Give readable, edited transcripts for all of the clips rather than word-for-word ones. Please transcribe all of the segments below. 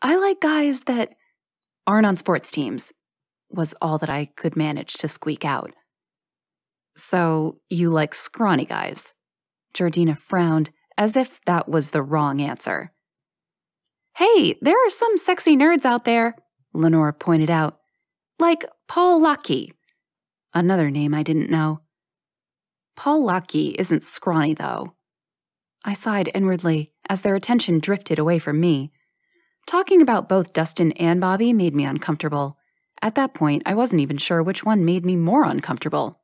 I like guys that aren't on sports teams, was all that I could manage to squeak out. So, you like scrawny guys? Georgina frowned, as if that was the wrong answer. Hey, there are some sexy nerds out there, Lenore pointed out. Like Paul Lackey. Another name I didn't know. Paul Lackey isn't scrawny, though. I sighed inwardly as their attention drifted away from me. Talking about both Dustin and Bobby made me uncomfortable. At that point, I wasn't even sure which one made me more uncomfortable.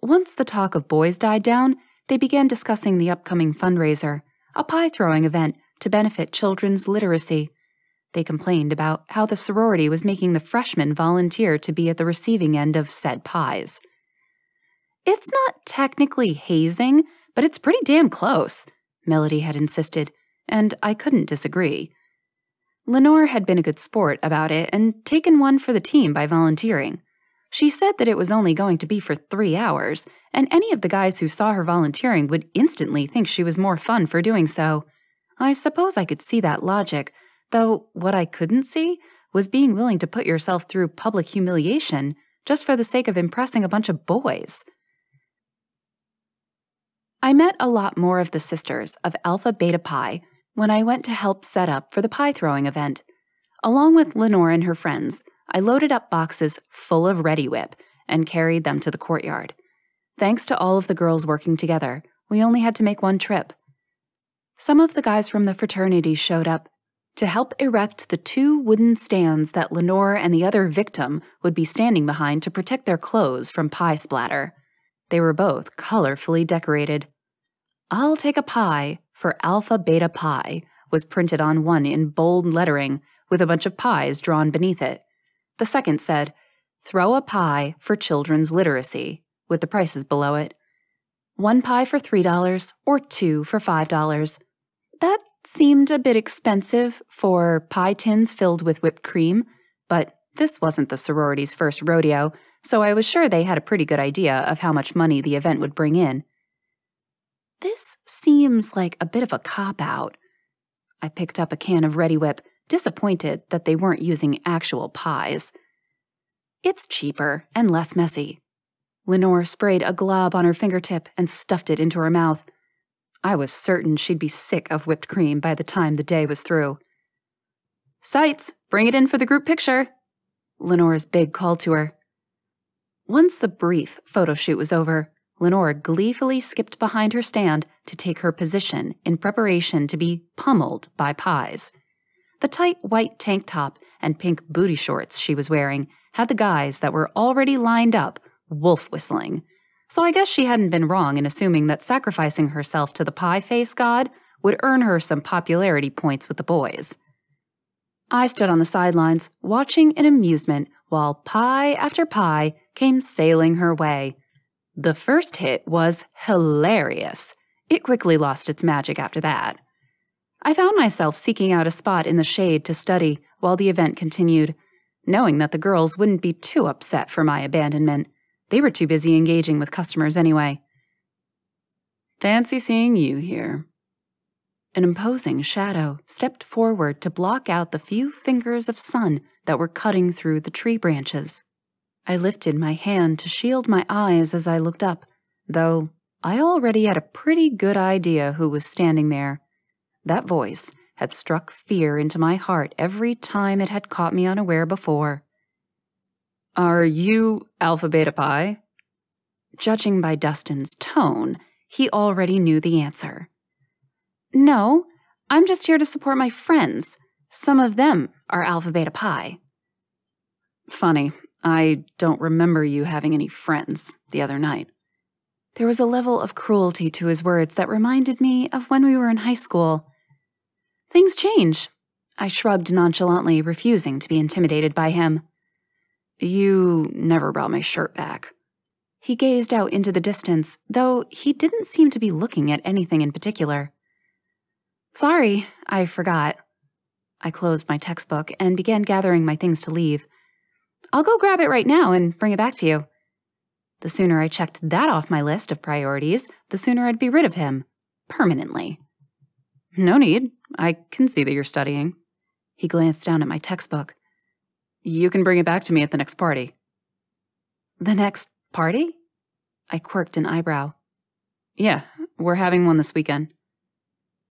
Once the talk of boys died down, they began discussing the upcoming fundraiser, a pie-throwing event to benefit children's literacy. They complained about how the sorority was making the freshmen volunteer to be at the receiving end of said pies. It's not technically hazing, but it's pretty damn close, Melody had insisted, and I couldn't disagree. Lenore had been a good sport about it and taken one for the team by volunteering. She said that it was only going to be for 3 hours, and any of the guys who saw her volunteering would instantly think she was more fun for doing so. I suppose I could see that logic, though what I couldn't see was being willing to put yourself through public humiliation just for the sake of impressing a bunch of boys. I met a lot more of the sisters of Alpha Beta Pi when I went to help set up for the pie-throwing event. Along with Lenore and her friends, I loaded up boxes full of Reddi-wip and carried them to the courtyard. Thanks to all of the girls working together, we only had to make one trip. Some of the guys from the fraternity showed up to help erect the 2 wooden stands that Lenore and the other victim would be standing behind to protect their clothes from pie splatter. They were both colorfully decorated. "I'll take a pie for Alpha Beta Pi" was printed on one in bold lettering with a bunch of pies drawn beneath it. The second said, "Throw a pie for children's literacy," with the prices below it. 1 pie for $3 or 2 for $5. That seemed a bit expensive for pie tins filled with whipped cream, but this wasn't the sorority's first rodeo, so I was sure they had a pretty good idea of how much money the event would bring in. This seems like a bit of a cop-out. I picked up a can of Reddi-wip, disappointed that they weren't using actual pies. It's cheaper and less messy. Lenore sprayed a glob on her fingertip and stuffed it into her mouth. I was certain she'd be sick of whipped cream by the time the day was through. "Sights, bring it in for the group picture," Lenore's big called to her. Once the brief photo shoot was over, Lenore gleefully skipped behind her stand to take her position in preparation to be pummeled by pies. The tight white tank top and pink booty shorts she was wearing had the guys that were already lined up wolf whistling, so I guess she hadn't been wrong in assuming that sacrificing herself to the pie face god would earn her some popularity points with the boys. I stood on the sidelines, watching in amusement while pie after pie came sailing her way. The first hit was hilarious. It quickly lost its magic after that. I found myself seeking out a spot in the shade to study while the event continued, knowing that the girls wouldn't be too upset for my abandonment. They were too busy engaging with customers anyway. "Fancy seeing you here." An imposing shadow stepped forward to block out the few fingers of sun that were cutting through the tree branches. I lifted my hand to shield my eyes as I looked up, though I already had a pretty good idea who was standing there. That voice had struck fear into my heart every time it had caught me unaware before. "Are you Alpha Beta Pi?" Judging by Dustin's tone, he already knew the answer. "No, I'm just here to support my friends. Some of them are Alpha Beta Pi." "Funny, I don't remember you having any friends the other night." There was a level of cruelty to his words that reminded me of when we were in high school. "Things change." I shrugged nonchalantly, refusing to be intimidated by him. "You never brought my shirt back." He gazed out into the distance, though he didn't seem to be looking at anything in particular. "Sorry, I forgot." I closed my textbook and began gathering my things to leave. "I'll go grab it right now and bring it back to you." The sooner I checked that off my list of priorities, the sooner I'd be rid of him. Permanently. "No need. I can see that you're studying." He glanced down at my textbook. You can bring it back to me at the next party. The next party? I quirked an eyebrow. Yeah, we're having one this weekend.